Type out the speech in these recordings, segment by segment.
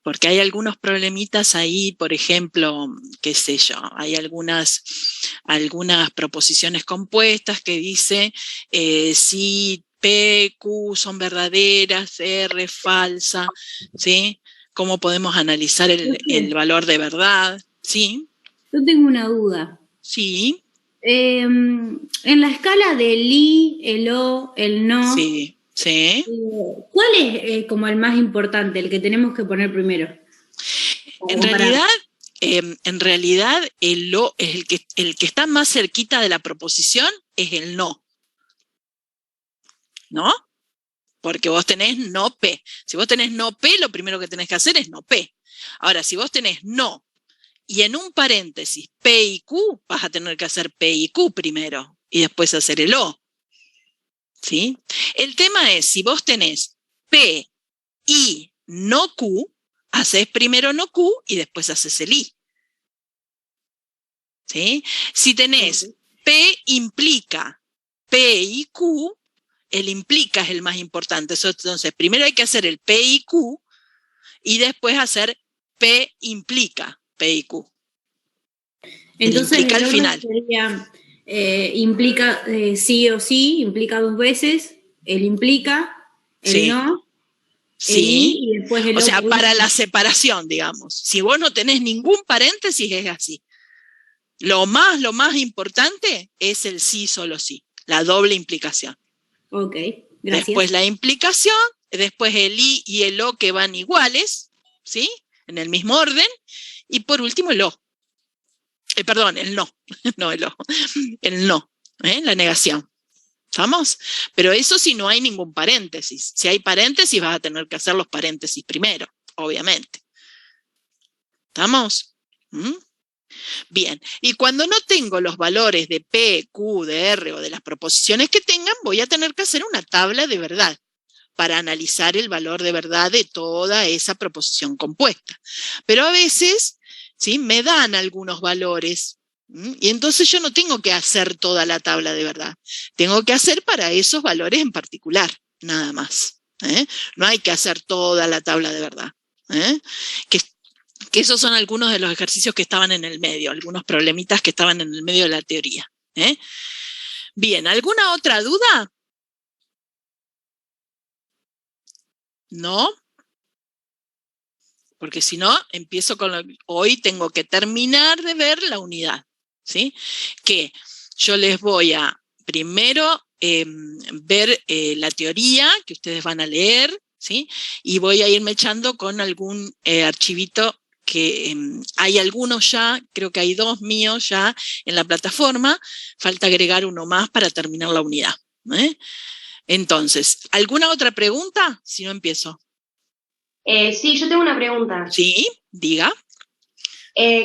Porque hay algunos problemitas ahí, por ejemplo, qué sé yo, hay algunas proposiciones compuestas que dice si P, Q son verdaderas, R falsa, ¿sí? ¿Cómo podemos analizar el valor de verdad? ¿Sí? Yo tengo una duda. Sí. En la escala del I, el O, el no, Sí, sí. ¿cuál es como el más importante, el que tenemos que poner primero? En realidad, el lo, el que está más cerquita de la proposición es el no, ¿no? Porque vos tenés no P. Si vos tenés no P, lo primero que tenés que hacer es no P. Ahora, si vos tenés no y en un paréntesis P y Q, vas a tener que hacer P y Q primero y después hacer el O. ¿Sí? El tema es, si vos tenés P y no Q, haces primero no Q y después haces el I. ¿Sí? Si tenés P implica P y Q, el implica es el más importante. Entonces, primero hay que hacer el P y Q y después hacer P implica P y Q. Entonces implica el al orden final. sería, implica sí o sí, implica dos veces, el implica, el Sí, no, el sí. I y después el O O sea, por para la último. separación, digamos. Si vos no tenés ningún paréntesis, es así. Lo más importante es el sí, solo sí, la doble implicación. Ok, Después gracias. la implicación, después el I y el O que van iguales, ¿sí? En el mismo orden, y por último el O. Perdón, el no, no el O, el no, la negación. ¿Estamos? Pero eso si no hay ningún paréntesis. Si hay paréntesis vas a tener que hacer los paréntesis primero, obviamente. ¿Estamos? ¿Mm? Bien, y cuando no tengo los valores de P, Q, de R o de las proposiciones que tengan, voy a tener que hacer una tabla de verdad para analizar el valor de verdad de toda esa proposición compuesta. Pero a veces, ¿sí? Me dan algunos valores, y entonces yo no tengo que hacer toda la tabla de verdad. Tengo que hacer para esos valores en particular, nada más. No hay que hacer toda la tabla de verdad. Que, que esos son algunos de los ejercicios que estaban en el medio, algunos problemitas que estaban en el medio de la teoría. Bien, ¿alguna otra duda? ¿No? Porque si no, empiezo con hoy tengo que terminar de ver la unidad, ¿sí? Que yo les voy a primero ver la teoría que ustedes van a leer, ¿sí? Y voy a irme echando con algún archivito que hay algunos ya, creo que hay 2 míos ya en la plataforma, falta agregar uno más para terminar la unidad. Entonces, ¿alguna otra pregunta? Si no, empiezo. Sí, yo tengo una pregunta. Sí, diga.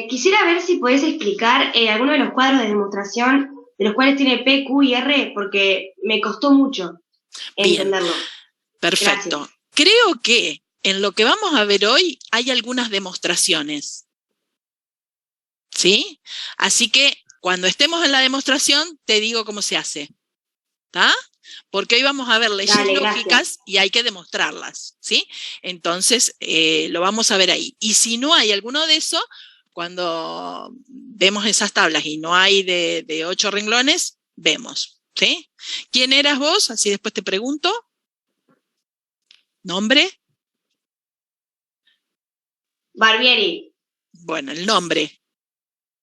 Quisiera ver si podés explicar alguno de los cuadros de demostración de los cuales tiene P, Q y R, porque me costó mucho entenderlo. Bien, perfecto. Gracias. Creo que en lo que vamos a ver hoy hay algunas demostraciones, ¿sí? Así que cuando estemos en la demostración te digo cómo se hace, ¿está? Porque hoy vamos a ver leyes Dale, lógicas gracias. y hay que demostrarlas, ¿sí? Entonces lo vamos a ver ahí. Y si no hay alguno de eso, cuando vemos esas tablas y no hay de 8 renglones, vemos, ¿sí? ¿Quién eras vos? Así después te pregunto. ¿Nombre? Barbieri. Bueno, el nombre.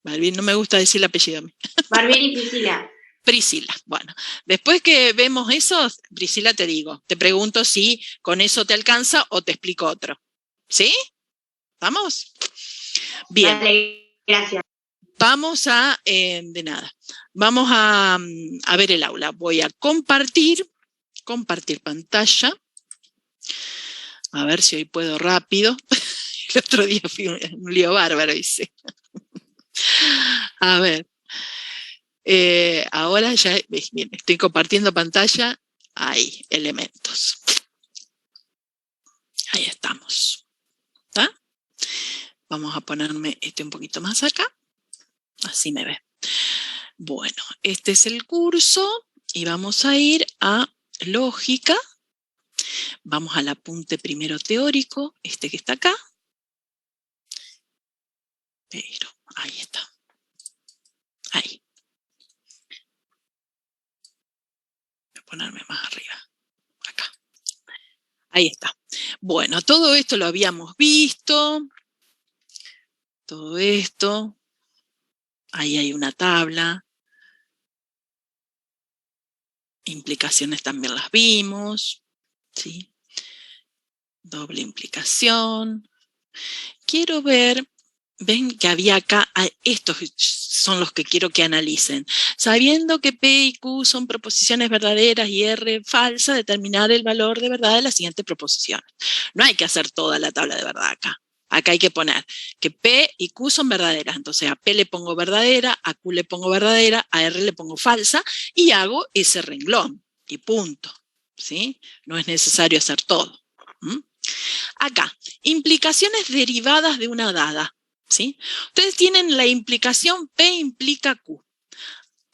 No me gusta decir el apellido. Barbieri Priscila. Priscila. Bueno, después que vemos eso, Priscila, te pregunto si con eso te alcanza o te explico otro. ¿Sí? ¿Vamos? Bien. Dale, gracias. Vamos a, de nada, vamos a ver el aula. Voy a compartir pantalla. A ver si hoy puedo rápido. El otro día fui un lío bárbaro, hice. A ver. Ahora ya, bien, estoy compartiendo pantalla. Hay elementos. Ahí estamos. ¿Está? Vamos a ponerme este un poquito más acá. Así me ve. Bueno, este es el curso y vamos a ir a lógica. Vamos al apunte primero teórico, este que está acá. Pero, ahí está. Ahí. Voy a ponerme más arriba. Acá. Ahí está. Bueno, todo esto lo habíamos visto. Todo esto. Ahí hay una tabla. Implicaciones también las vimos. ¿Sí? Doble implicación. Quiero ver, ven que había acá, estos son los que quiero que analicen. Sabiendo que P y Q son proposiciones verdaderas y R falsa, determinar el valor de verdad de las siguientes proposiciones. No hay que hacer toda la tabla de verdad acá. Acá hay que poner que P y Q son verdaderas. Entonces a P le pongo verdadera, a Q le pongo verdadera, a R le pongo falsa y hago ese renglón y punto. ¿Sí? No es necesario hacer todo. ¿Mm? Acá, implicaciones derivadas de una dada. ¿Sí? Ustedes tienen la implicación P implica Q.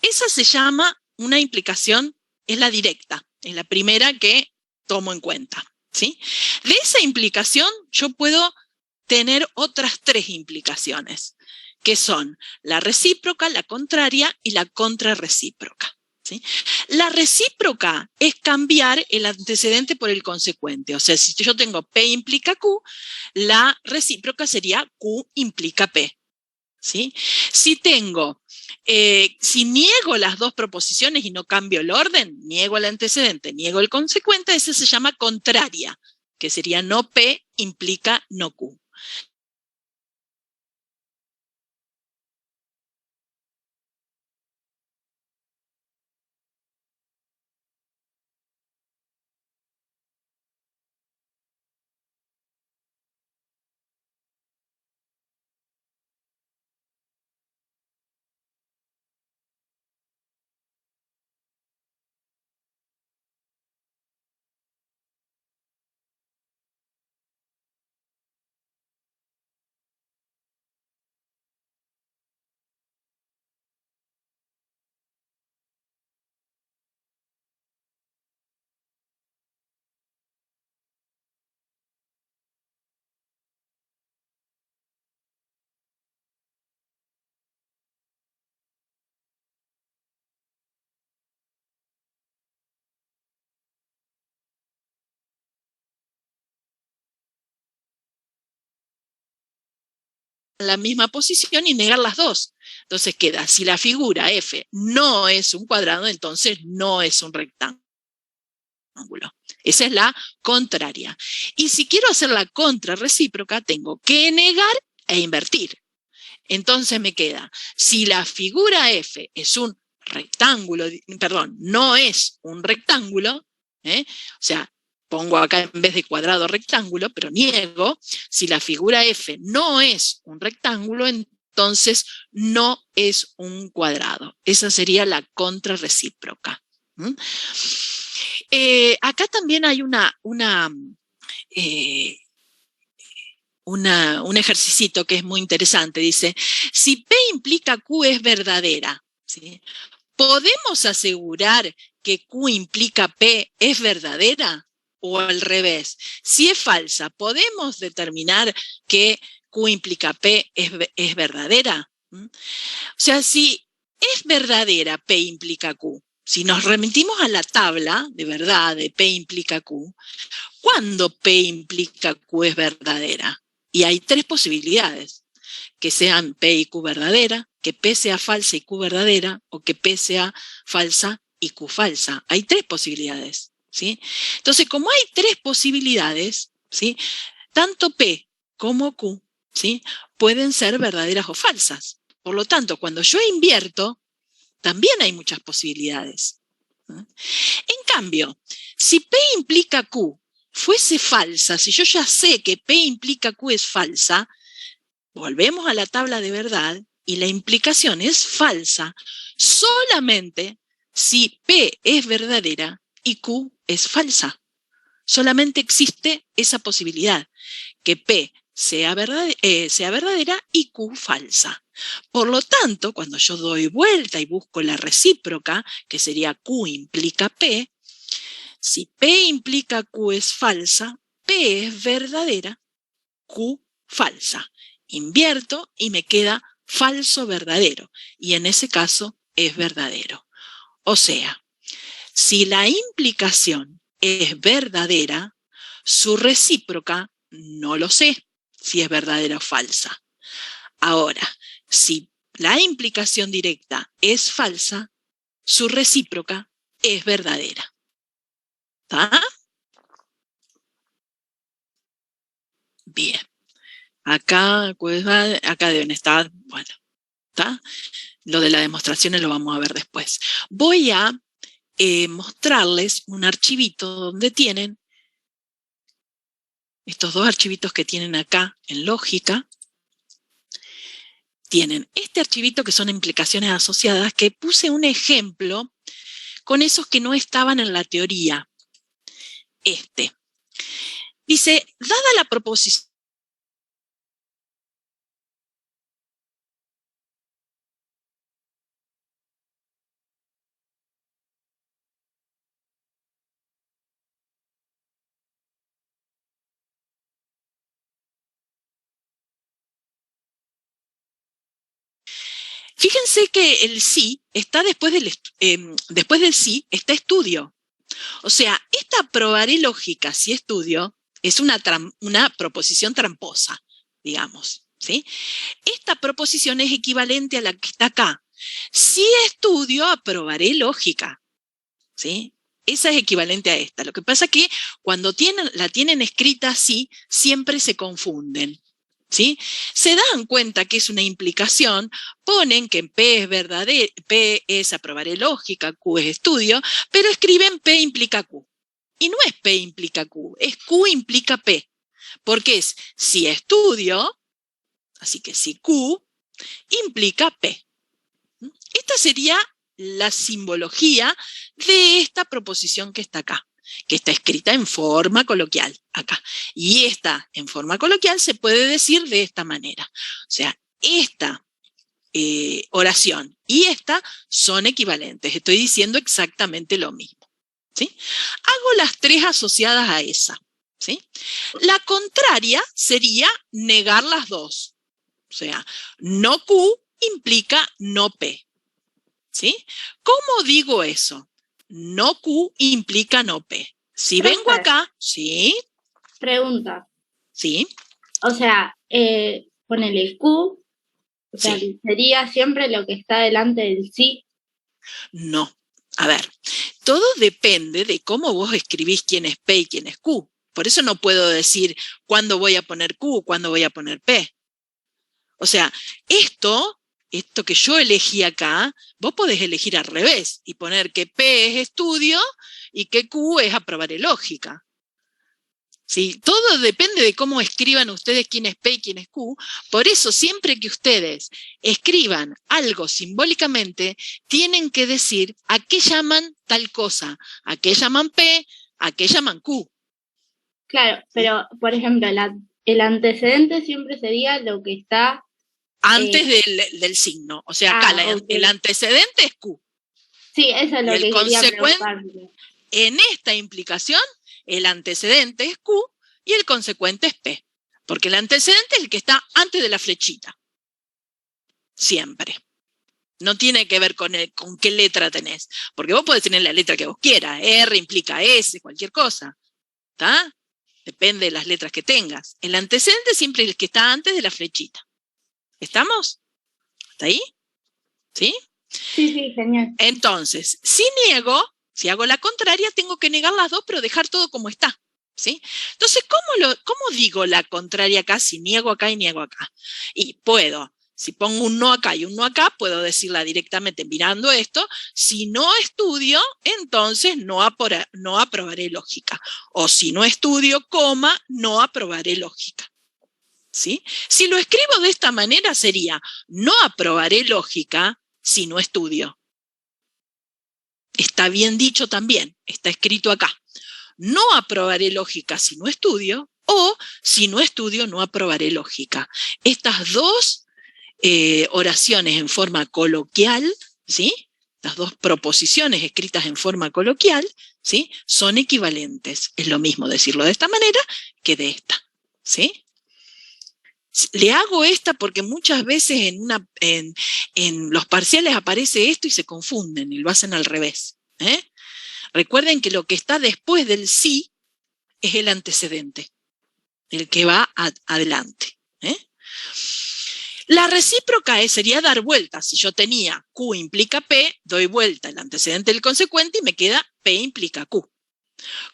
Esa se llama una implicación, es la directa, es la primera que tomo en cuenta. ¿Sí? De esa implicación yo puedo tener otras tres implicaciones, que son la recíproca, la contraria y la contrarrecíproca. ¿Sí? La recíproca es cambiar el antecedente por el consecuente. O sea, si yo tengo P implica Q, la recíproca sería Q implica P. ¿Sí? Si tengo, si niego las dos proposiciones y no cambio el orden, niego el antecedente, niego el consecuente, ese se llama contraria, que sería no P implica no Q. La misma posición y negar las dos. Entonces queda, si la figura F no es un cuadrado, entonces no es un rectángulo. Esa es la contraria. Y si quiero hacer la contrarrecíproca, tengo que negar e invertir. Entonces me queda, si la figura F es un rectángulo, perdón, no es un rectángulo, o sea, pongo acá en vez de cuadrado rectángulo, pero niego, si la figura F no es un rectángulo, entonces no es un cuadrado. Esa sería la contrarrecíproca. Acá también hay un ejercicio que es muy interesante. Dice, si P implica Q es verdadera, ¿sí? ¿Podemos asegurar que Q implica P es verdadera? O al revés, si es falsa, ¿podemos determinar que Q implica P es verdadera? O sea, si es verdadera P implica Q, si nos remitimos a la tabla de verdad de P implica Q, ¿cuándo P implica Q es verdadera? Y hay tres posibilidades, que sean P y Q verdadera, que P sea falsa y Q verdadera, o que P sea falsa y Q falsa. Hay tres posibilidades, ¿sí? Entonces, como hay tres posibilidades, ¿sí? Tanto P como Q, ¿sí? Pueden ser verdaderas o falsas. Por lo tanto, cuando yo invierto, también hay muchas posibilidades. En cambio, si P implica Q fuese falsa, si yo ya sé que P implica Q es falsa, volvemos a la tabla de verdad y la implicación es falsa solamente si P es verdadera y Q es falsa. Solamente existe esa posibilidad, que P sea verdadera y Q falsa. Por lo tanto, cuando yo doy vuelta y busco la recíproca, que sería Q implica P, si P implica Q es falsa, P es verdadera, Q falsa. invierto y me queda falso verdadero. Y en ese caso es verdadero. O sea, si la implicación es verdadera, su recíproca no lo sé si es verdadera o falsa. Ahora, si la implicación directa es falsa, su recíproca es verdadera. ¿Está? Bien. Acá deben estar, bueno, ¿está? Lo de las demostraciones lo vamos a ver después. Voy a mostrarles un archivito donde tienen estos dos archivitos que tienen acá en lógica. Tienen este archivito que son implicaciones asociadas, que puse un ejemplo con esos que no estaban en la teoría. Dice, dada la proposición. Fíjense que el sí está después del sí está estudio. O sea, esta probaré lógica si estudio es una proposición tramposa, digamos, ¿sí? Esta proposición es equivalente a la que está acá. Si estudio, aprobaré lógica, ¿sí? Esa es equivalente a esta. Lo que pasa es que cuando la tienen escrita así, siempre se confunden. ¿Sí? Se dan cuenta que es una implicación, ponen que P es verdadero, P es aprobaré lógica, Q es estudio, pero escriben P implica Q. Y no es P implica Q, es Q implica P. Porque es si estudio, así que si Q implica P. Esta sería la simbología de esta proposición que está acá, que está escrita en forma coloquial acá. Y esta en forma coloquial se puede decir de esta manera. O sea, esta oración y esta son equivalentes. Estoy diciendo exactamente lo mismo, ¿sí? Hago las tres asociadas a esa, ¿sí? La contraria sería negar las dos. O sea, no Q implica no P, ¿sí? ¿Cómo digo eso? No Q implica no P. Si vengo acá, ¿sí? Pregunta. Sí. O sea, ponele Q, o sea, Sí. sería siempre lo que está delante del sí. No. A ver, todo depende de cómo vos escribís quién es P y quién es Q. Por eso no puedo decir cuándo voy a poner Q, cuándo voy a poner P. O sea, esto que yo elegí acá, vos podés elegir al revés y poner que P es estudio y que Q es aprobaré lógica. ¿Sí? Todo depende de cómo escriban ustedes quién es P y quién es Q. Por eso, siempre que ustedes escriban algo simbólicamente, tienen que decir a qué llaman tal cosa, a qué llaman P, a qué llaman Q. Claro, pero, por ejemplo, el antecedente siempre sería lo que está antes del signo. O sea, acá okay. El antecedente es Q. Sí, eso es lo que quería preguntarme. En esta implicación, el antecedente es Q y el consecuente es P. Porque el antecedente es el que está antes de la flechita. Siempre. No tiene que ver con qué letra tenés. Porque vos podés tener la letra que vos quieras. R implica S, cualquier cosa. ¿Está? Depende de las letras que tengas. El antecedente siempre es el que está antes de la flechita. ¿Estamos? ¿Hasta ahí? ¿Sí? Sí, genial. Entonces, si hago la contraria, tengo que negar las dos, pero dejar todo como está, ¿sí? Entonces, ¿cómo digo la contraria acá si niego acá y niego acá? Y puedo, si pongo un no acá y un no acá, puedo decirla directamente mirando esto. Si no estudio, entonces no aprobaré lógica. O si no estudio, coma, no aprobaré lógica. ¿Sí? Si lo escribo de esta manera sería, no aprobaré lógica si no estudio. Está bien dicho también, está escrito acá. No aprobaré lógica si no estudio, o si no estudio, no aprobaré lógica. Estas dos oraciones en forma coloquial, ¿sí? Las dos proposiciones escritas en forma coloquial, ¿sí? Son equivalentes. Es lo mismo decirlo de esta manera que de esta, ¿sí? Le hago esta porque muchas veces en los parciales aparece esto y se confunden y lo hacen al revés. Recuerden que lo que está después del sí es el antecedente, el que va adelante. La recíproca sería dar vuelta. Si yo tenía Q implica P, doy vuelta el antecedente del consecuente y me queda P implica Q.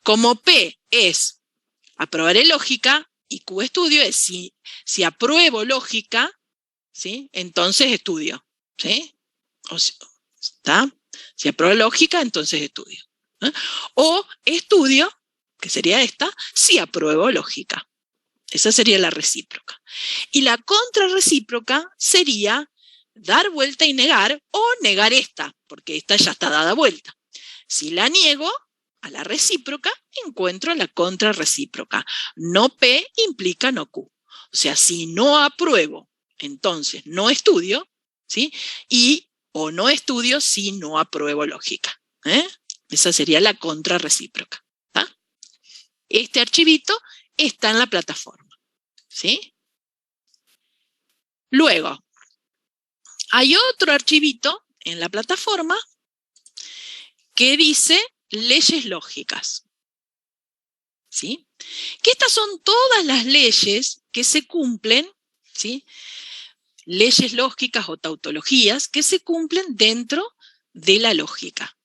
Como P es aprobaré lógica y Q estudio, es si apruebo lógica, ¿sí? Entonces estudio. ¿Sí? ¿Está? Si apruebo lógica, entonces estudio. O estudio, que sería esta, si apruebo lógica. Esa sería la recíproca. Y la contrarrecíproca sería dar vuelta y negar, o negar esta, porque esta ya está dada vuelta. Si la niego a la recíproca, encuentro la contrarrecíproca. No P implica no Q. O sea, si no apruebo, entonces no estudio, ¿sí? O no estudio si no apruebo lógica. Esa sería la contrarrecíproca. Este archivito está en la plataforma, ¿sí? Luego, hay otro archivito en la plataforma que dice leyes lógicas, ¿sí? Que estas son todas las leyes que se cumplen, ¿sí? Leyes lógicas o tautologías que se cumplen dentro de la lógica.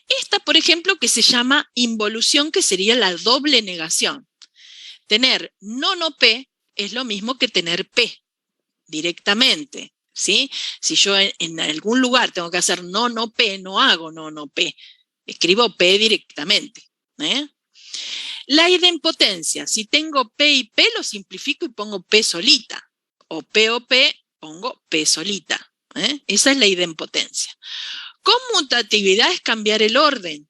Esta, por ejemplo, que se llama involución, que sería la doble negación. Tener no P es lo mismo que tener P directamente, ¿sí? Si yo en algún lugar tengo que hacer no P, no hago no P. Escribo P directamente. La idempotencia, si tengo P y P, lo simplifico y pongo P solita. O P, pongo P solita. Esa es la idempotencia. Conmutatividad es cambiar el orden.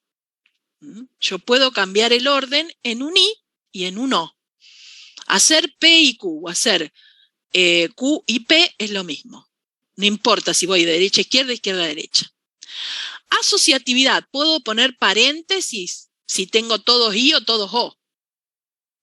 Yo puedo cambiar el orden en un I y en un O. Hacer P y Q o hacer Q y P es lo mismo. No importa si voy de derecha a izquierda, izquierda a derecha. Asociatividad, puedo poner paréntesis si tengo todos I o todos O.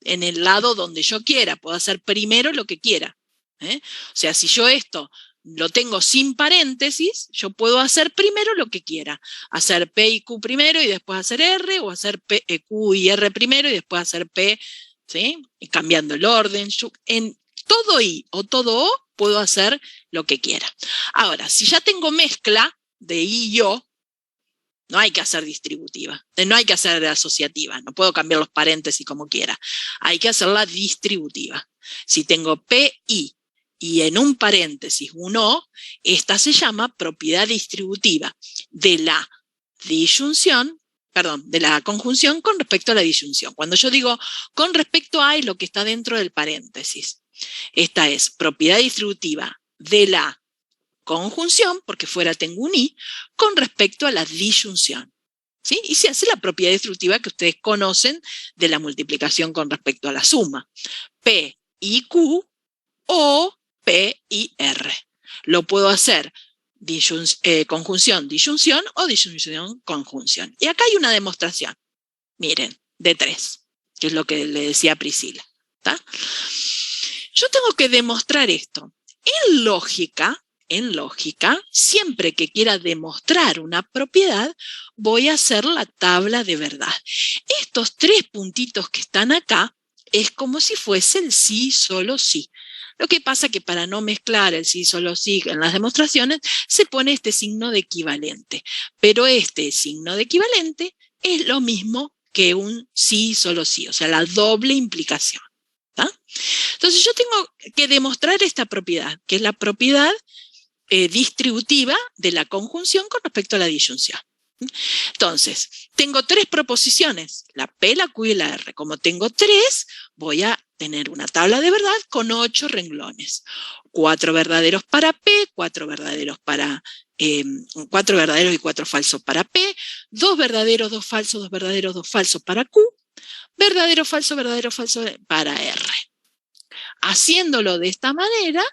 En el lado donde yo quiera, puedo hacer primero lo que quiera. O sea, si yo esto lo tengo sin paréntesis, yo puedo hacer primero lo que quiera. Hacer P y Q primero y después hacer R, o hacer Q y R primero y después hacer P, ¿sí? Y cambiando el orden. En todo I o todo O puedo hacer lo que quiera. Ahora, si ya tengo mezcla de I y O, no hay que hacer distributiva, no hay que hacer asociativa, no puedo cambiar los paréntesis como quiera. Hay que hacerla distributiva. Si tengo P, I y en un paréntesis un O, esta se llama propiedad distributiva de la disyunción, de la conjunción con respecto a la disyunción. Cuando yo digo con respecto a lo que está dentro del paréntesis, esta es propiedad distributiva de la conjunción, porque fuera tengo un I, con respecto a la disyunción. ¿Sí? Y se hace la propiedad distributiva que ustedes conocen de la multiplicación con respecto a la suma. P y Q o P y R. Lo puedo hacer conjunción, disyunción o disyunción, conjunción. Y acá hay una demostración, miren, de 3, que es lo que le decía a Priscila. ¿Tá? Yo tengo que demostrar esto. En lógica, siempre que quiera demostrar una propiedad, voy a hacer la tabla de verdad. Estos 3 puntitos que están acá es como si fuese el sí, solo sí. Lo que pasa que para no mezclar el sí, solo sí en las demostraciones, se pone este signo de equivalente. Pero este signo de equivalente es lo mismo que un sí, solo sí, o sea, la doble implicación. ¿Tá? Entonces yo tengo que demostrar esta propiedad, que es la propiedad distributiva de la conjunción con respecto a la disyunción. Entonces, tengo 3 proposiciones, la P, la Q y la R. Como tengo 3, voy a tener una tabla de verdad con 8 renglones. 4 verdaderos para P, 4 verdaderos y 4 falsos para P, 2 verdaderos, 2 falsos, 2 verdaderos, 2 falsos para Q, verdadero, falso para R. Haciéndolo de esta manera,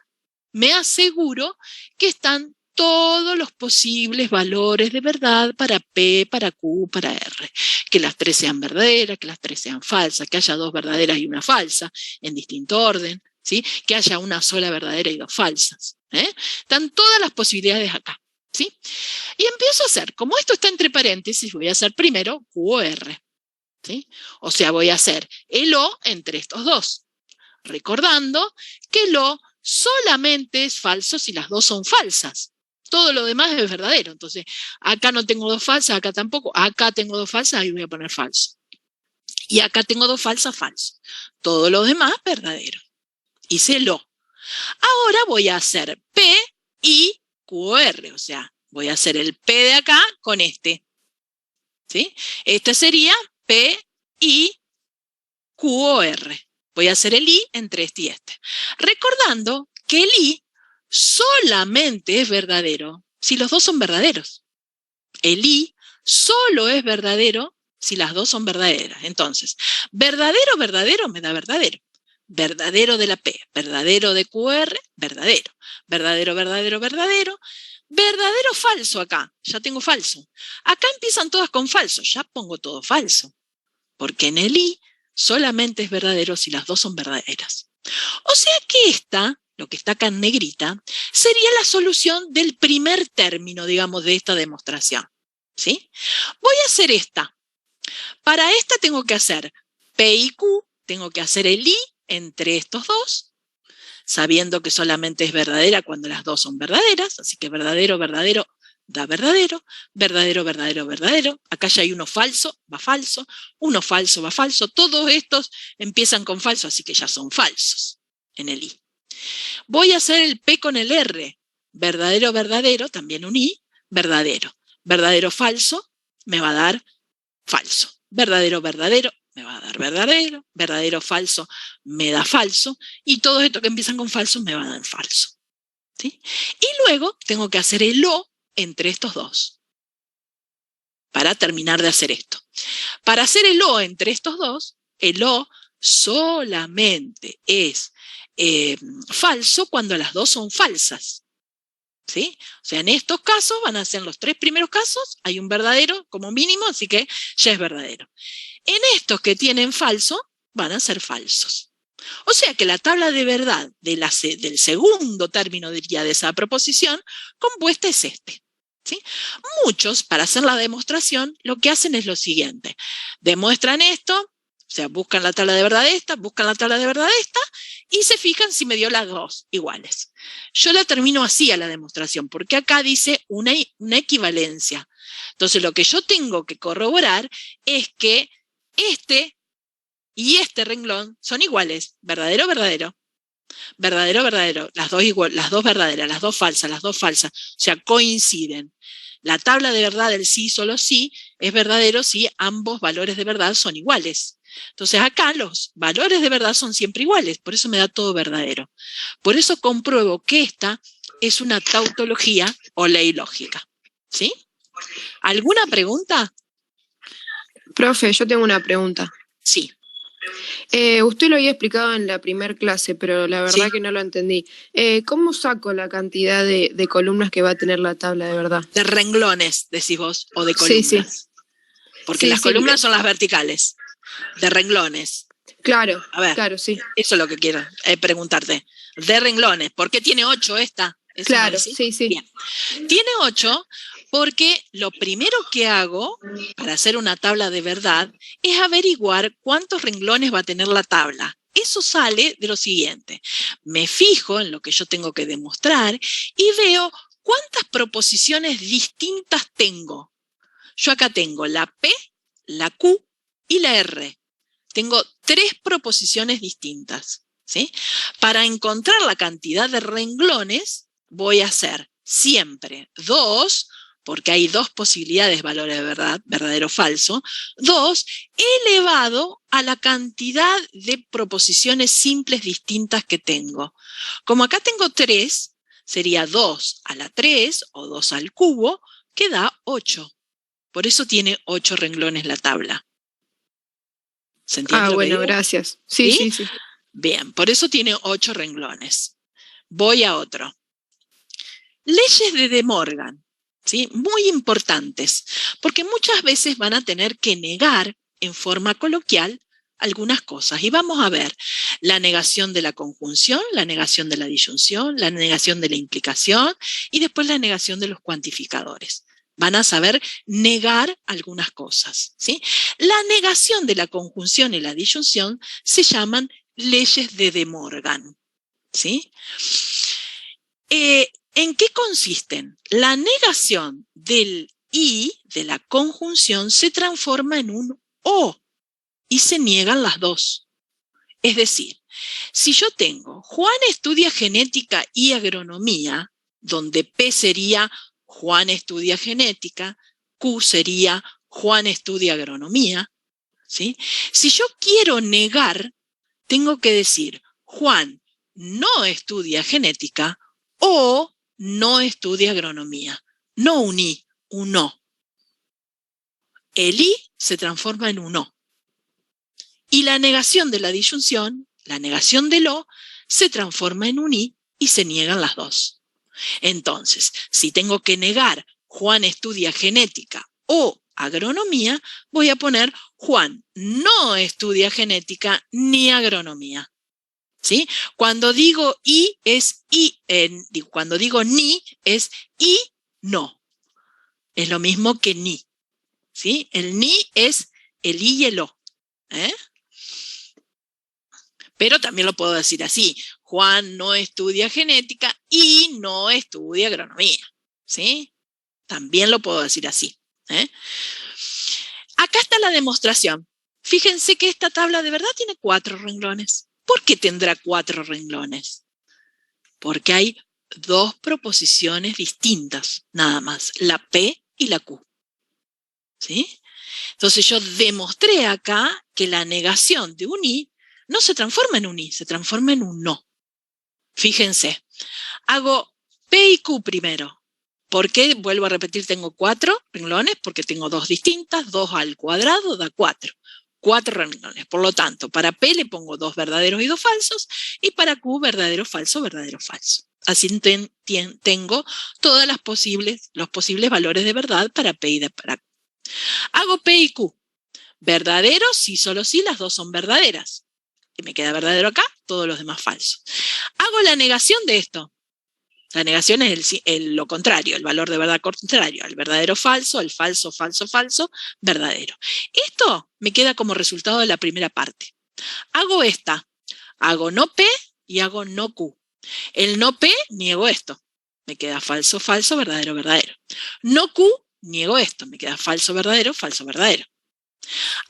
me aseguro que están todos los posibles valores de verdad para P, para Q, para R. Que las 3 sean verdaderas, que las 3 sean falsas, que haya 2 verdaderas y una falsa en distinto orden. ¿sí? Que haya una sola verdadera y dos falsas. Están todas las posibilidades acá, ¿sí? Y empiezo a hacer, como esto está entre paréntesis, voy a hacer primero Q o R, ¿sí? O sea, voy a hacer el O entre estos dos, recordando que el O solamente es falso si las dos son falsas. Todo lo demás es verdadero. Entonces, acá no tengo dos falsas, acá tampoco. Acá tengo dos falsas, ahí voy a poner falso. Y acá tengo dos falsas, falso. Todo lo demás, verdadero. Hice el O. Ahora voy a hacer P y QR, o sea, voy a hacer el P de acá con este. ¿Sí? Este sería P y QR. Voy a hacer el I entre este y este. Recordando que el I solamente es verdadero si los dos son verdaderos. El I solo es verdadero si las dos son verdaderas. Entonces, verdadero, verdadero me da verdadero. Verdadero de la P, verdadero de QR, verdadero. Verdadero, verdadero, verdadero. Verdadero, falso acá, ya tengo falso. Acá empiezan todas con falso, ya pongo todo falso. Porque en el I solamente es verdadero si las dos son verdaderas. O sea que esta, lo que está acá en negrita, sería la solución del primer término, digamos, de esta demostración. ¿Sí? Voy a hacer esta. Para esta tengo que hacer P y Q, tengo que hacer el I entre estos dos, sabiendo que solamente es verdadera cuando las dos son verdaderas, así que verdadero, verdadero, da verdadero, verdadero, verdadero, verdadero. Acá ya hay uno falso, va falso, uno falso, va falso. Todos estos empiezan con falso, así que ya son falsos en el I. Voy a hacer el P con el R. Verdadero, verdadero, también un I, verdadero. Verdadero, falso, me va a dar falso. Verdadero, verdadero, me va a dar verdadero. Verdadero, falso, me da falso. Y todo esto que empiezan con falso me va a dar falso. ¿Sí? Y luego tengo que hacer el O entre estos dos para terminar de hacer esto. Para hacer el O entre estos dos, el O solamente es falso cuando las dos son falsas. ¿Sí? O sea, en estos casos van a ser los tres primeros casos, hay un verdadero como mínimo, así que ya es verdadero. En estos que tienen falso, van a ser falsos. O sea que la tabla de verdad del segundo término, diría, de esa proposición compuesta es este. ¿Sí? Muchos, para hacer la demostración, lo que hacen es lo siguiente. Demuestran esto, o sea, buscan la tabla de verdad de esta, buscan la tabla de verdad de esta, y se fijan si me dio las dos iguales. Yo la termino así a la demostración, porque acá dice una equivalencia. Entonces, lo que yo tengo que corroborar es que este y este renglón son iguales. Verdadero, verdadero. Verdadero, verdadero. Las dos verdaderas, las dos falsas, las dos falsas. O sea, coinciden. La tabla de verdad del sí, solo sí, es verdadero si ambos valores de verdad son iguales. Entonces acá los valores de verdad son siempre iguales, por eso me da todo verdadero. Por eso compruebo que esta es una tautología o ley lógica. ¿Sí? ¿Alguna pregunta? Profe, yo tengo una pregunta. Sí. Usted lo había explicado en la primera clase, pero la verdad Sí. que no lo entendí. ¿Cómo saco la cantidad de columnas que va a tener la tabla de verdad? De renglones, decís vos, o de columnas. Sí, sí. Porque Sí, las sí. columnas son las verticales. De renglones. Claro, A ver, claro, sí. eso es lo que quiero preguntarte. De renglones. ¿Por qué tiene 8 esta? ¿Eso Claro, me decís? sí, sí. Bien. Tiene 8 porque lo primero que hago para hacer una tabla de verdad es averiguar cuántos renglones va a tener la tabla. Eso sale de lo siguiente. Me fijo en lo que yo tengo que demostrar y veo cuántas proposiciones distintas tengo. Yo acá tengo la P, la Q y la R. Tengo 3 proposiciones distintas. ¿Sí? Para encontrar la cantidad de renglones, voy a hacer siempre 2, porque hay 2 posibilidades, valores de verdad, verdadero o falso, 2 elevado a la cantidad de proposiciones simples distintas que tengo. Como acá tengo 3, sería 2 a la 3 o 2 al cubo, que da 8. Por eso tiene 8 renglones la tabla. ¿Se entiende lo que Bueno, digo? gracias. Sí, ¿Sí? sí, sí. Bien, por eso tiene 8 renglones. Voy a otro. Leyes de De Morgan, ¿sí? Muy importantes, porque muchas veces van a tener que negar en forma coloquial algunas cosas. Y vamos a ver la negación de la conjunción, la negación de la disyunción, la negación de la implicación y después la negación de los cuantificadores. Van a saber negar algunas cosas, ¿sí? La negación de la conjunción y la disyunción se llaman leyes de De Morgan, ¿sí? ¿En qué consisten? La negación del y de la conjunción se transforma en un o y se niegan las dos. Es decir, si yo tengo Juan estudia genética y agronomía, donde P sería Juan estudia genética, Q sería Juan estudia agronomía, ¿sí? Si yo quiero negar, tengo que decir Juan no estudia genética o no estudia agronomía. No un y, un no. El y se transforma en un o. Y la negación de la disyunción, la negación del o, se transforma en un y se niegan las dos. Entonces, si tengo que negar Juan estudia genética o agronomía, voy a poner Juan no estudia genética ni agronomía. ¿Sí? Cuando digo y es y, cuando digo ni es y no. Es lo mismo que ni. ¿Sí? El ni es el y el o. Pero también lo puedo decir así. Juan no estudia genética y no estudia agronomía. ¿Sí? También lo puedo decir así. Acá está la demostración. Fíjense que esta tabla de verdad tiene 4 renglones. ¿Por qué tendrá 4 renglones? Porque hay 2 proposiciones distintas, nada más, la P y la Q. ¿Sí? Entonces yo demostré acá que la negación de un i no se transforma en un i, se transforma en un no. Fíjense, hago P y Q primero. ¿Por qué? Vuelvo a repetir, tengo 4 renglones, porque tengo 2 distintas, 2 al cuadrado da 4. 4 renglones. Por lo tanto, para P le pongo 2 verdaderos y 2 falsos, y para Q verdadero, falso, verdadero, falso. Así tengo todos los posibles valores de verdad para P y para Q. Hago P y Q. Verdadero, sí, solo sí, las dos son verdaderas. Y me queda verdadero acá, todos los demás falsos. Hago la negación de esto. La negación es lo contrario, el valor de verdad contrario, el verdadero falso, el falso, falso, falso, verdadero. Esto me queda como resultado de la primera parte. Hago esta, hago no P y hago no Q. El no P, niego esto, me queda falso, falso, verdadero, verdadero. No Q, niego esto, me queda falso, verdadero, falso, verdadero.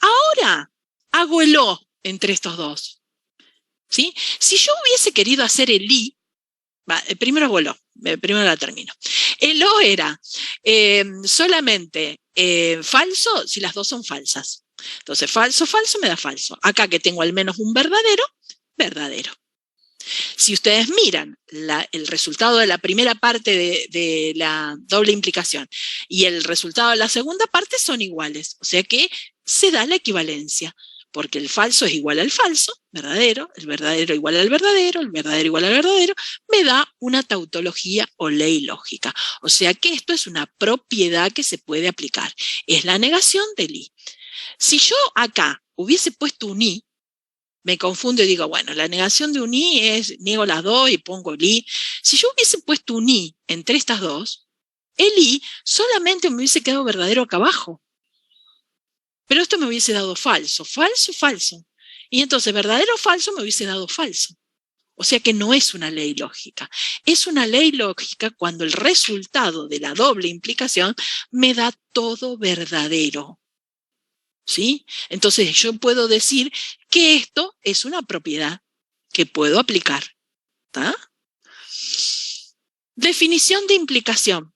Ahora hago el O entre estos dos. ¿Sí? Si yo hubiese querido hacer el I, primero hago el O, primero la termino. El O era solamente falso si las dos son falsas. Entonces, falso, falso me da falso. Acá que tengo al menos un verdadero, verdadero. Si ustedes miran el resultado de la primera parte de la doble implicación y el resultado de la segunda parte son iguales. O sea que se da la equivalencia. Porque el falso es igual al falso, verdadero, el verdadero igual al verdadero, el verdadero igual al verdadero, me da una tautología o ley lógica. O sea que esto es una propiedad que se puede aplicar. Es la negación del i. Si yo acá hubiese puesto un i, me confundo y digo, bueno, la negación de un i es, niego las dos y pongo el i. Si yo hubiese puesto un i entre estas dos, el i solamente me hubiese quedado verdadero acá abajo. Pero esto me hubiese dado falso, falso, falso. Y entonces verdadero o falso me hubiese dado falso. O sea que no es una ley lógica. Es una ley lógica cuando el resultado de la doble implicación me da todo verdadero. ¿Sí? Entonces yo puedo decir que esto es una propiedad que puedo aplicar. ¿Tá? Definición de implicación.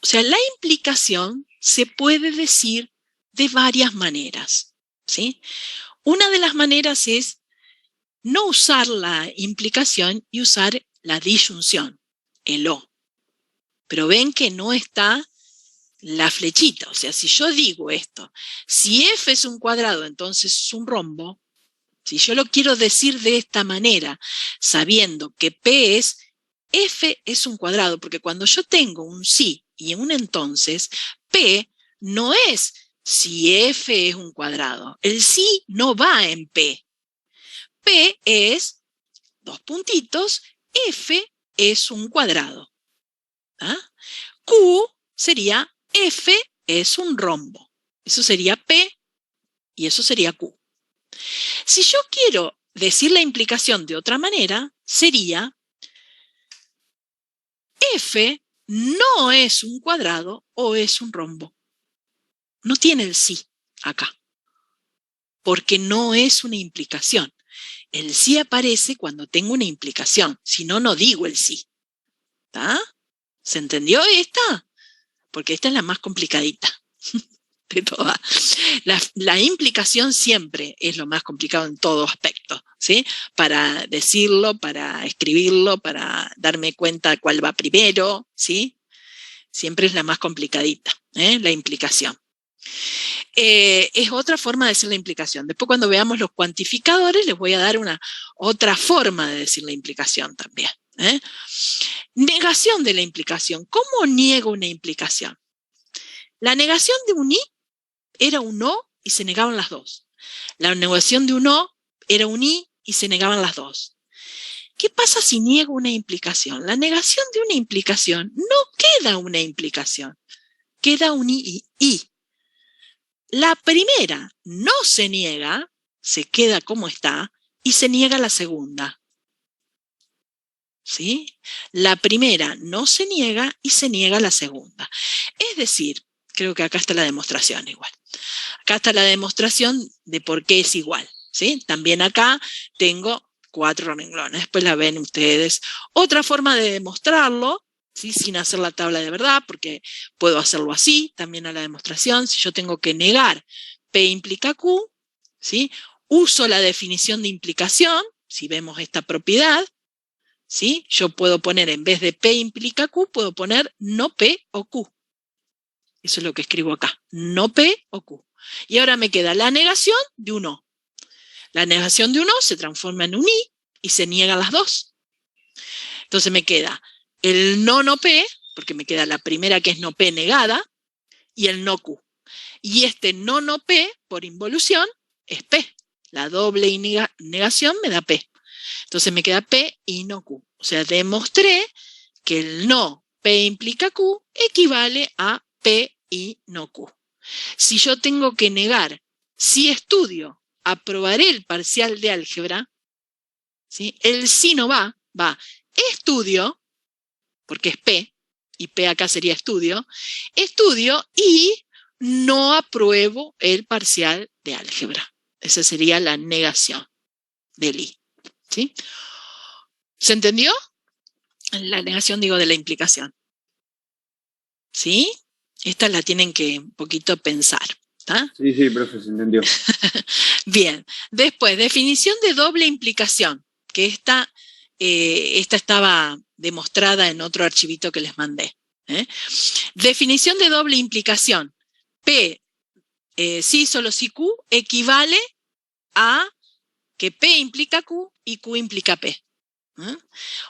O sea, la implicación se puede decir de varias maneras, ¿sí? Una de las maneras es no usar la implicación y usar la disyunción, el o. Pero ven que no está la flechita. O sea, si yo digo esto, si f es un cuadrado, entonces es un rombo. Si yo lo quiero decir de esta manera, sabiendo que p es, f es un cuadrado, porque cuando yo tengo un sí y un entonces, P no es si F es un cuadrado. El sí no va en P. P es, dos puntitos, F es un cuadrado. ¿Ah? Q sería F es un rombo. Eso sería P y eso sería Q. Si yo quiero decir la implicación de otra manera, sería F no es un cuadrado o es un rombo. No tiene el sí acá, porque no es una implicación. El sí aparece cuando tengo una implicación, si no, no digo el sí. ¿Está? ¿Se entendió esta? Porque esta es la más complicadita de todas. La implicación siempre es lo más complicado en todo aspecto, ¿sí? Para decirlo, para escribirlo, para darme cuenta cuál va primero, ¿sí? Siempre es la más complicadita, la implicación. Es otra forma de decir la implicación. Después, cuando veamos los cuantificadores, les voy a dar otra forma de decir la implicación también. Negación de la implicación. ¿Cómo niego una implicación? La negación de un i era un no y se negaban las dos. La negación de un no era un i y se negaban las dos. ¿Qué pasa si niego una implicación? La negación de una implicación no queda una implicación, queda un i. La primera no se niega, se queda como está, y se niega la segunda. ¿Sí? La primera no se niega y se niega la segunda. Es decir, creo que acá está la demostración igual. Acá está la demostración de por qué es igual. ¿Sí? También acá tengo 4 renglones, después la ven ustedes. Otra forma de demostrarlo, ¿sí? Sin hacer la tabla de verdad, porque puedo hacerlo así, también a la demostración. Si yo tengo que negar P implica Q, ¿sí? Uso la definición de implicación, si vemos esta propiedad, ¿sí? Yo puedo poner, en vez de P implica Q, puedo poner no P o Q. Eso es lo que escribo acá, no P o Q. Y ahora me queda la negación de un O. La negación de un O se transforma en un I y se niegan las dos. Entonces me queda el no P, porque me queda la primera que es no P negada, y el no Q. Y este no P, por involución, es P. La doble negación me da P. Entonces me queda P y no Q. O sea, demostré que el no P implica Q equivale a P y no Q. Si yo tengo que negar, si estudio, aprobaré el parcial de álgebra, ¿sí? El sí no va estudio, porque es P, y P acá sería estudio y no apruebo el parcial de álgebra. Esa sería la negación del I. ¿Sí? ¿Se entendió? La negación, digo, de la implicación. ¿Sí? Esta la tienen que un poquito pensar. ¿Está? Sí, profe, se entendió. Bien. Después, definición de doble implicación, que esta estaba demostrada en otro archivito que les mandé. Definición de doble implicación. P, sí, solo si Q, equivale a que P implica Q y Q implica P.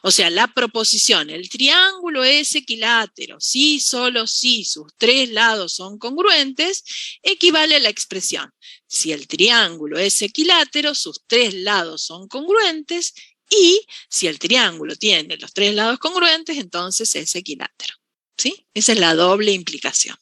O sea, la proposición, el triángulo es equilátero, si solo si sus 3 lados son congruentes, equivale a la expresión. Si el triángulo es equilátero, sus 3 lados son congruentes, y si el triángulo tiene los 3 lados congruentes, entonces es equilátero. ¿Sí? Esa es la doble implicación.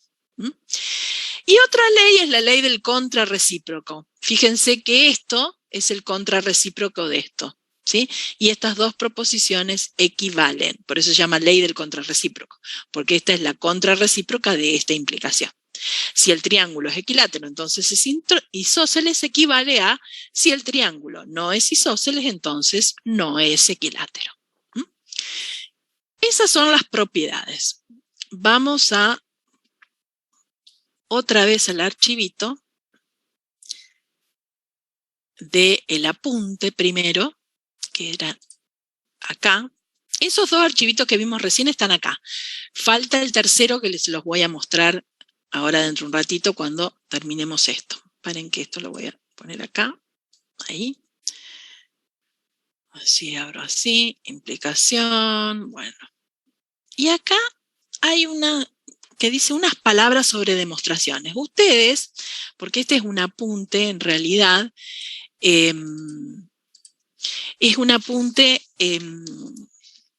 Y otra ley es la ley del contrarrecíproco. Fíjense que esto es el contrarrecíproco de esto. ¿Sí? Y estas dos proposiciones equivalen, por eso se llama ley del contrarrecíproco, porque esta es la contrarrecíproca de esta implicación. Si el triángulo es equilátero, entonces es isósceles, equivale a si el triángulo no es isósceles, entonces no es equilátero. Esas son las propiedades. Vamos a otra vez al archivito del apunte primero, que era acá. Esos 2 archivitos que vimos recién están acá. Falta el tercero que les los voy a mostrar ahora dentro de un ratito cuando terminemos esto. Paren que esto lo voy a poner acá. Ahí. Así abro así. Implicación. Bueno. Y acá hay una que dice unas palabras sobre demostraciones. Ustedes, porque este es un apunte en realidad, es un apunte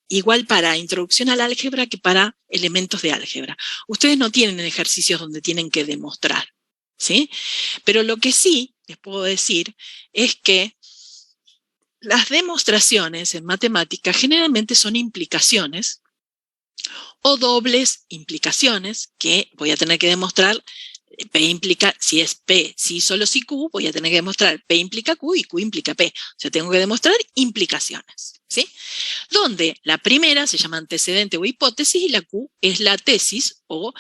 igual para introducción al álgebra que para elementos de álgebra. Ustedes no tienen ejercicios donde tienen que demostrar, ¿sí? Pero lo que sí les puedo decir es que las demostraciones en matemática generalmente son implicaciones o dobles implicaciones que voy a tener que demostrar. P implica, si es P, si solo si Q, voy a tener que demostrar P implica Q y Q implica P. O sea, tengo que demostrar implicaciones, ¿sí? Donde la primera se llama antecedente o hipótesis y la Q es la tesis o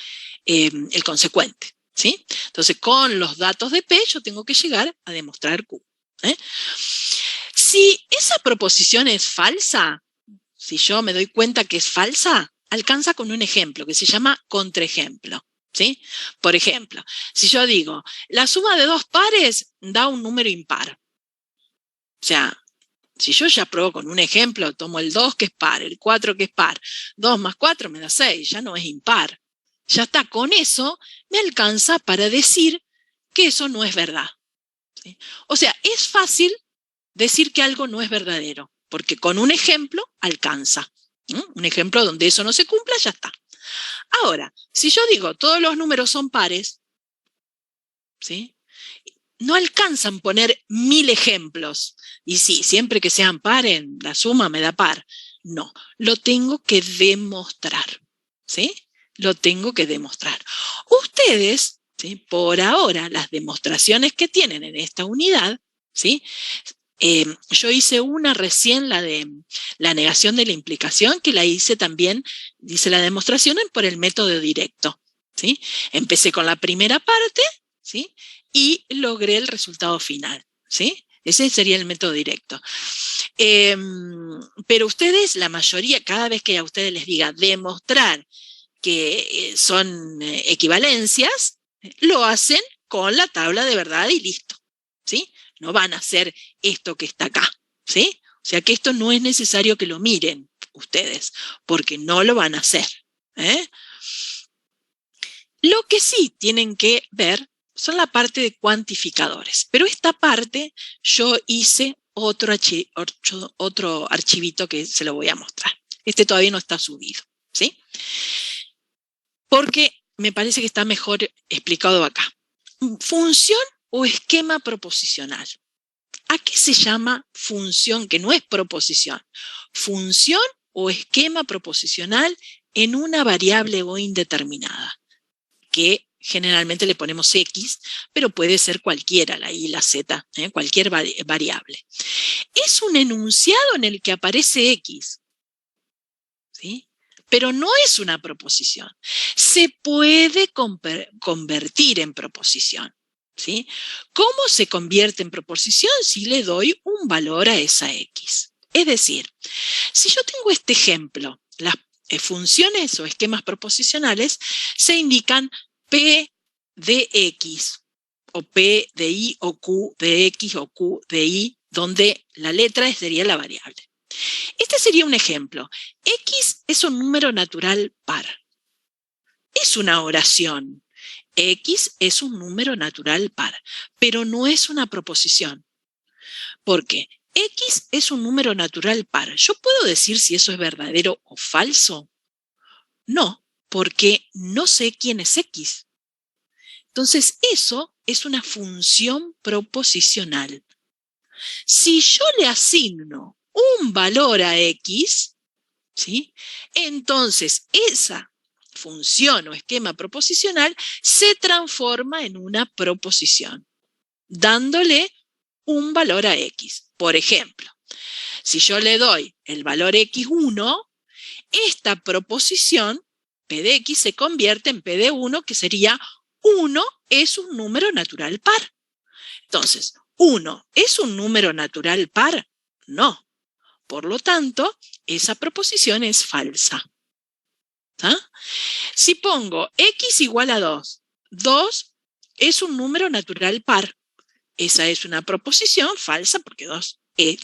el consecuente, ¿sí? Entonces, con los datos de P yo tengo que llegar a demostrar Q. Si esa proposición es falsa, si yo me doy cuenta que es falsa, alcanza con un ejemplo que se llama contraejemplo, ¿sí? Por ejemplo, si yo digo, la suma de dos pares da un número impar. O sea, si yo ya pruebo con un ejemplo, tomo el 2 que es par, el 4 que es par, 2 más 4 me da 6, ya no es impar. Ya está, con eso me alcanza para decir que eso no es verdad, ¿sí? O sea, es fácil decir que algo no es verdadero, porque con un ejemplo alcanza. Un ejemplo donde eso no se cumpla, ya está. Ahora, si yo digo todos los números son pares, ¿sí? No alcanzan poner 1000 ejemplos. Y sí, siempre que sean pares, la suma me da par. No, lo tengo que demostrar, ¿sí? Lo tengo que demostrar. Ustedes, ¿sí? Por ahora, las demostraciones que tienen en esta unidad, ¿sí? Yo hice una recién, la de la negación de la implicación, que la hice también, dice la demostración por el método directo, ¿sí? Empecé con la primera parte, ¿sí? Y logré el resultado final, ¿sí? Ese sería el método directo. Pero ustedes, la mayoría, cada vez que a ustedes les diga demostrar que son equivalencias, lo hacen con la tabla de verdad y listo, ¿sí? No van a hacer esto que está acá, ¿sí? O sea que esto no es necesario que lo miren ustedes, porque no lo van a hacer, ¿eh? Lo que sí tienen que ver son la parte de cuantificadores, pero esta parte yo hice otro archivito que se lo voy a mostrar. Este todavía no está subido, ¿sí? Porque me parece que está mejor explicado acá. Función o esquema proposicional. ¿A qué se llama función que no es proposición? Función o esquema proposicional en una variable o indeterminada, que generalmente le ponemos X, pero puede ser cualquiera, la Y, la Z, cualquier variable. Es un enunciado en el que aparece X, ¿sí? Pero no es una proposición. Se puede convertir en proposición, ¿sí? ¿Cómo se convierte en proposición? Si le doy un valor a esa X. Es decir, si yo tengo este ejemplo, las funciones o esquemas proposicionales se indican P de X, o P de Y, o Q de X, o Q de Y, donde la letra sería la variable. Este sería un ejemplo. X es un número natural par. Es una oración. X es un número natural par, pero no es una proposición. ¿Por qué? X es un número natural par. ¿Yo puedo decir si eso es verdadero o falso? No, porque no sé quién es X. Entonces, eso es una función proposicional. Si yo le asigno un valor a X, ¿sí? Entonces esa función o esquema proposicional se transforma en una proposición, dándole un valor a X. Por ejemplo, si yo le doy el valor X1, esta proposición, P de X, se convierte en P de 1, que sería 1 es un número natural par. Entonces, 1 es un número natural par, no. Por lo tanto, esa proposición es falsa. ¿Ah? Si pongo X igual a 2, 2 es un número natural par. Esa es una proposición falsa porque 2 es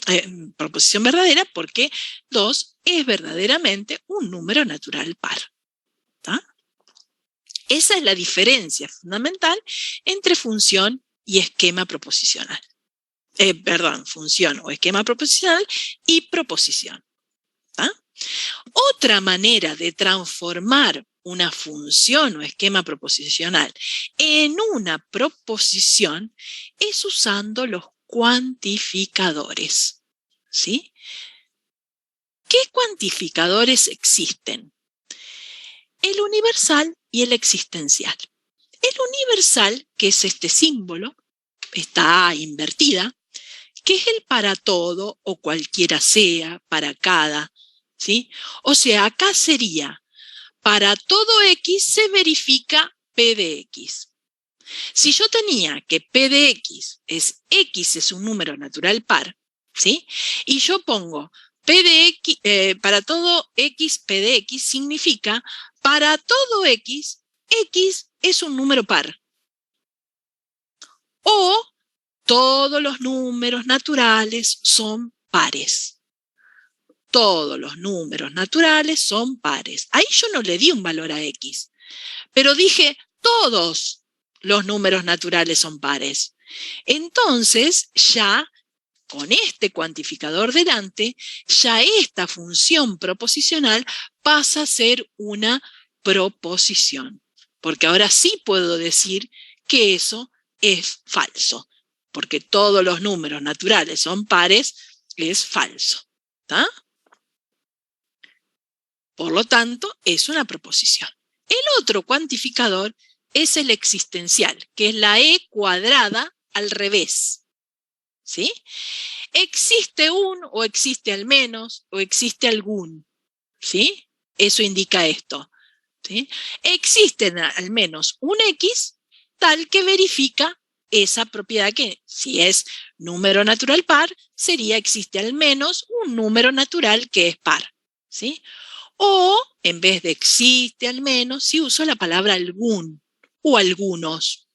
proposición verdadera porque 2 es verdaderamente un número natural par. ¿Ah? Esa es la diferencia fundamental entre función y esquema proposicional. Función o esquema proposicional y proposición. ¿Tá? Otra manera de transformar una función o esquema proposicional en una proposición es usando los cuantificadores. ¿Sí? ¿Qué cuantificadores existen? El universal y el existencial. El universal, que es este símbolo, está invertida, que es el para todo o cualquiera sea, para cada, ¿sí? O sea, acá sería, para todo X se verifica P de X. Si yo tenía que P de X es un número natural par, ¿sí? Y yo pongo P de X, para todo X, P de X significa para todo X, X es un número par. O todos los números naturales son pares. Todos los números naturales son pares. Ahí yo no le di un valor a X, pero dije todos los números naturales son pares. Entonces ya con este cuantificador delante, ya esta función proposicional pasa a ser una proposición. Porque ahora sí puedo decir que eso es falso. Porque todos los números naturales son pares, es falso. ¿Tá? Por lo tanto, es una proposición. El otro cuantificador es el existencial, que es la E cuadrada al revés. ¿Sí? Existe un, o existe al menos, o existe algún. ¿Sí? Eso indica esto. ¿Sí? Existen al menos un X tal que verifica esa propiedad que, si es número natural par, sería existe al menos un número natural que es par. ¿Sí? O, en vez de existe al menos, si uso la palabra algún o algunos.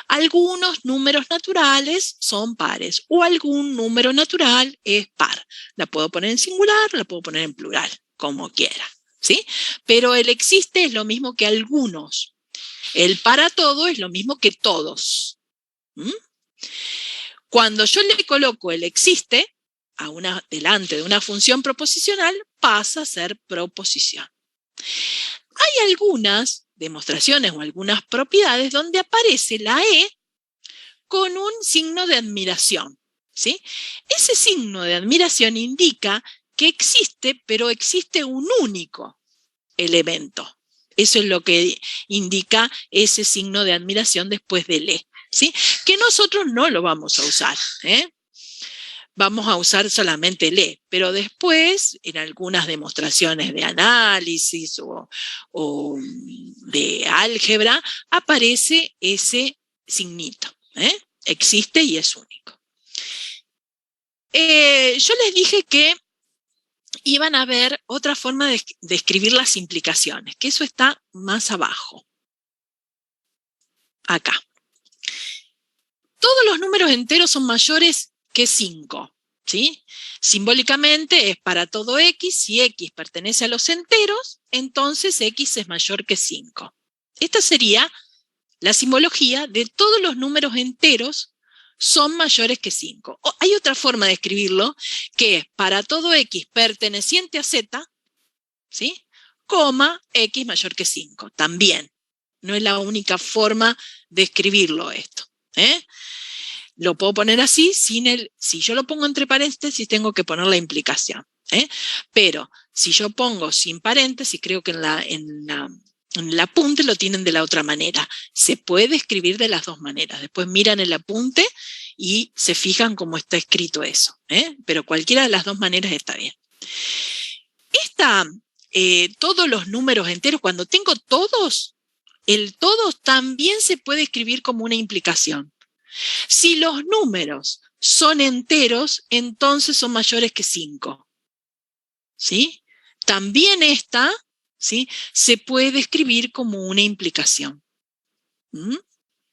Algunos números naturales son pares o algún número natural es par. La puedo poner en singular, la puedo poner en plural, como quiera. ¿Sí? Pero el existe es lo mismo que algunos. El para todo es lo mismo que todos. ¿Mm? Cuando yo le coloco el existe delante de una función proposicional, pasa a ser proposición. Hay algunas demostraciones o algunas propiedades donde aparece la E con un signo de admiración. ¿Sí? Ese signo de admiración indica que existe, pero existe un único elemento. Eso es lo que indica ese signo de admiración después del E. ¿Sí? Que nosotros no lo vamos a usar. Vamos a usar solamente el E, pero después en algunas demostraciones de análisis o de álgebra aparece ese signito. Existe y es único. Yo les dije que iban a ver otra forma de escribir las implicaciones, que eso está más abajo. Acá. Todos los números enteros son mayores que 5, ¿sí? Simbólicamente es para todo X, si X pertenece a los enteros, entonces X es mayor que 5. Esta sería la simbología de todos los números enteros son mayores que 5. Hay otra forma de escribirlo, que es para todo X perteneciente a Z, ¿sí? Coma X mayor que 5. También. No es la única forma de escribirlo esto. Lo puedo poner así, si yo lo pongo entre paréntesis, tengo que poner la implicación. Pero si yo pongo sin paréntesis, creo que en el apunte lo tienen de la otra manera. Se puede escribir de las dos maneras. Después miran el apunte y se fijan cómo está escrito eso. Pero cualquiera de las dos maneras está bien. Todos los números enteros, cuando tengo todos, el todos también se puede escribir como una implicación. Si los números son enteros, entonces son mayores que 5. ¿Sí? También esta, ¿sí?, se puede escribir como una implicación.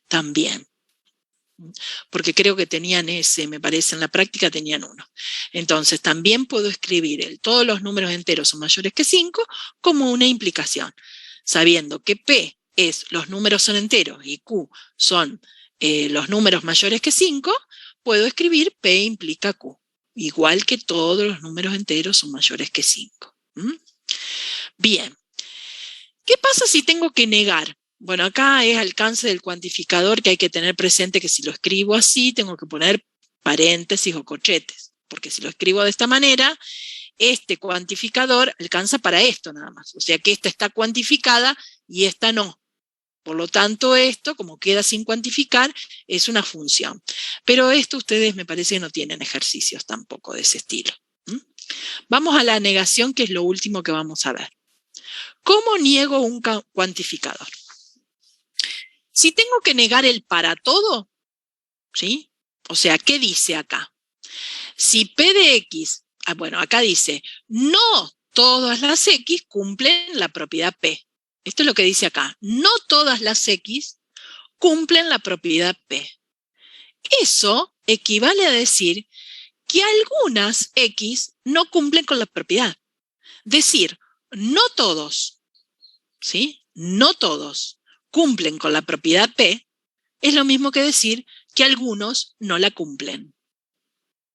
También. Porque creo que tenían ese, me parece, en la práctica tenían uno. Entonces, también puedo escribir todos los números enteros son mayores que 5 como una implicación, sabiendo que P los números son enteros y Q son los números mayores que 5, puedo escribir P implica Q, igual que todos los números enteros son mayores que 5. Bien, ¿qué pasa si tengo que negar? Bueno, acá es alcance del cuantificador, que hay que tener presente que si lo escribo así, tengo que poner paréntesis o corchetes, porque si lo escribo de esta manera, este cuantificador alcanza para esto nada más, o sea que esta está cuantificada y esta no. Por lo tanto, esto, como queda sin cuantificar, es una función. Pero esto ustedes me parece que no tienen ejercicios tampoco de ese estilo. Vamos a la negación, que es lo último que vamos a ver. ¿Cómo niego un cuantificador? Si tengo que negar el para todo, ¿sí? O sea, ¿qué dice acá? Si P de X, bueno, acá dice, no todas las X cumplen la propiedad P. Esto es lo que dice acá. No todas las X cumplen la propiedad P. Eso equivale a decir que algunas X no cumplen con la propiedad. Decir, no todos, ¿sí? No todos cumplen con la propiedad P es lo mismo que decir que algunos no la cumplen,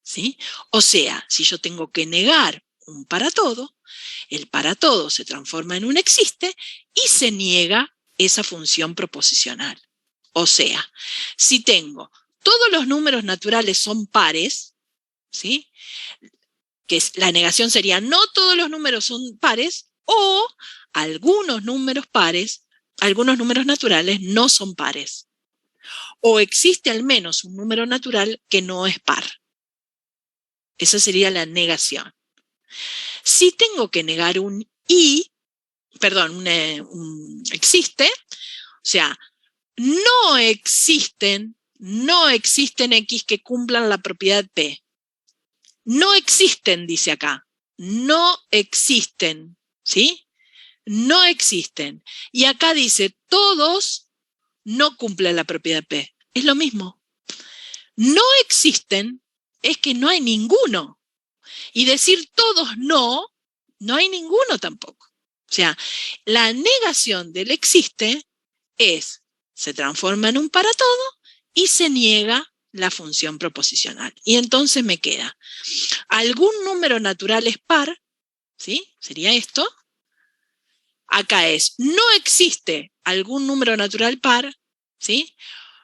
¿sí? O sea, si yo tengo que negar un para todo, el para todo se transforma en un existe y se niega esa función proposicional. O sea, si tengo todos los números naturales son pares, ¿sí? Que la negación sería no todos los números son pares, o algunos números pares, algunos números naturales no son pares. O existe al menos un número natural que no es par. Esa sería la negación. Si tengo que negar un existe, o sea, no existen X que cumplan la propiedad P. No existen, dice acá. No existen, ¿sí? No existen. Y acá dice, todos no cumplen la propiedad P. Es lo mismo. No existen es que no hay ninguno. Y decir todos no hay ninguno tampoco. O sea, la negación del existe se transforma en un para todo y se niega la función proposicional. Y entonces me queda, algún número natural es par, ¿sí? Sería esto. Acá no existe algún número natural par, ¿sí?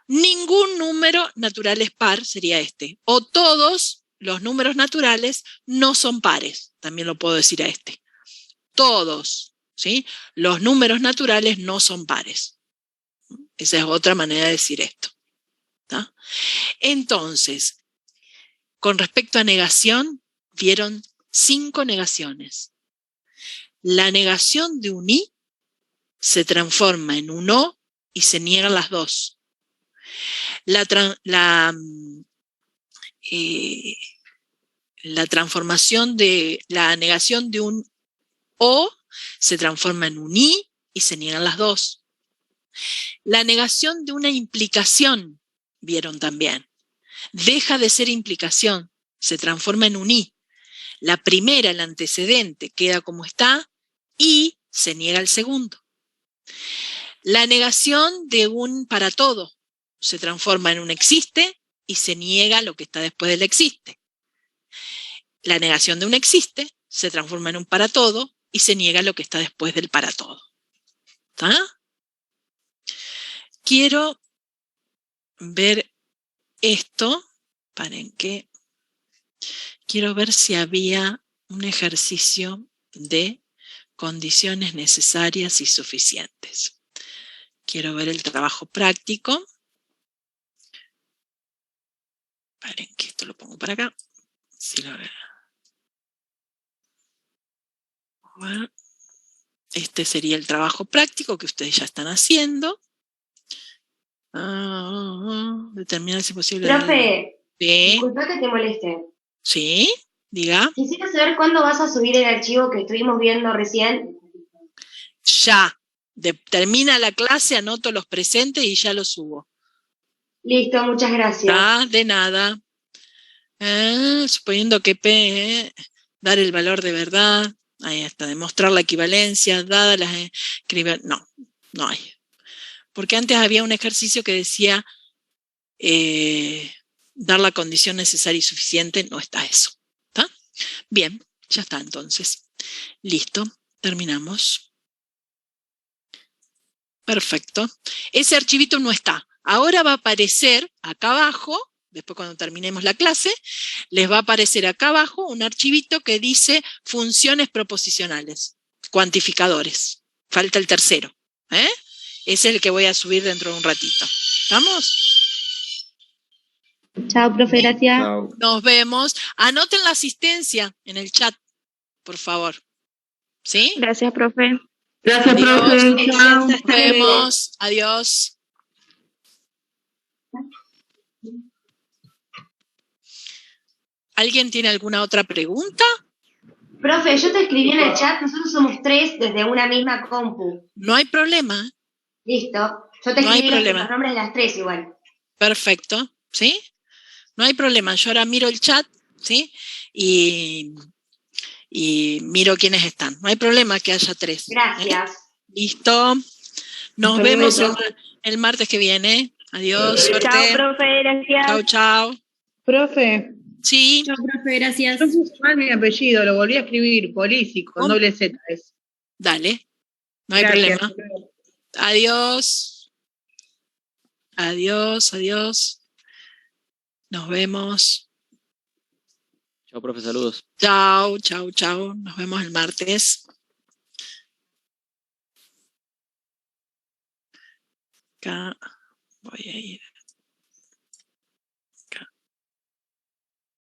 Ningún número natural es par, sería este. O todos los números naturales no son pares, también lo puedo decir a este. Todos, ¿sí? Los números naturales no son pares. Esa es otra manera de decir esto. ¿Tá? Entonces, con respecto a negación, vieron 5 negaciones. La negación de un I se transforma en un O y se niegan las dos. La transformación de la negación de un O se transforma en un I y se niegan las dos. La negación de una implicación, vieron también, deja de ser implicación, se transforma en un I. La primera, el antecedente, queda como está y se niega el segundo. La negación de un para todo se transforma en un existe y se niega lo que está después del existe. La negación de un existe se transforma en un para todo y se niega lo que está después del para todo. ¿Está? Quiero ver esto, paren que quiero ver si había un ejercicio de condiciones necesarias y suficientes. Quiero ver el trabajo práctico. Paren que esto lo pongo para acá. Si lo veo. Bueno, este sería el trabajo práctico que ustedes ya están haciendo. Determinar si es posible. Profe, ¿Sí? disculpa que te moleste. ¿Sí? Diga. Quisiera saber cuándo vas a subir el archivo que estuvimos viendo recién. Ya. Termina la clase, anoto los presentes y ya los subo. Listo, muchas gracias. Ah, de nada. Suponiendo que P, dar el valor de verdad. Ahí está, demostrar la equivalencia, dadas las no hay. porque antes había un ejercicio que decía dar la condición necesaria y suficiente, no está eso. ¿Está? Bien, ya está entonces. Listo, terminamos. Perfecto. Ese archivito no está. Ahora va a aparecer acá abajo, después cuando terminemos la clase, les va a aparecer acá abajo un archivito que dice funciones proposicionales, cuantificadores. Falta el tercero. Ese es el que voy a subir dentro de un ratito. ¿Estamos? Chao, profe, gracias. Chao. Nos vemos. Anoten la asistencia en el chat, por favor. ¿Sí? Gracias, profe. Gracias, Adiós. profe. Chao. Nos vemos. Adiós. ¿Alguien tiene alguna otra pregunta? Profe, yo te escribí en el chat, nosotros somos 3 desde una misma compu. No hay problema. Listo. Yo te No hay escribí problema. los nombres de las 3 igual. Perfecto. ¿Sí? No hay problema. Yo ahora miro el chat, ¿sí? Y miro quiénes están. No hay problema que haya 3. Gracias. Listo. Nos Hasta vemos luego. el martes que viene. Adiós, suerte. Chao, profe, gracias. Chao, chao. Profe, Sí. Chao, profe, gracias. yo puse mal mi apellido, lo volví a escribir, Polisi, con ¿Cómo? doble Z. Es. Dale. No hay Gracias. problema. Adiós. Adiós, adiós. Nos vemos. Chao, profe, saludos. Chao, chao, chao. Nos vemos el martes. Acá voy a ir.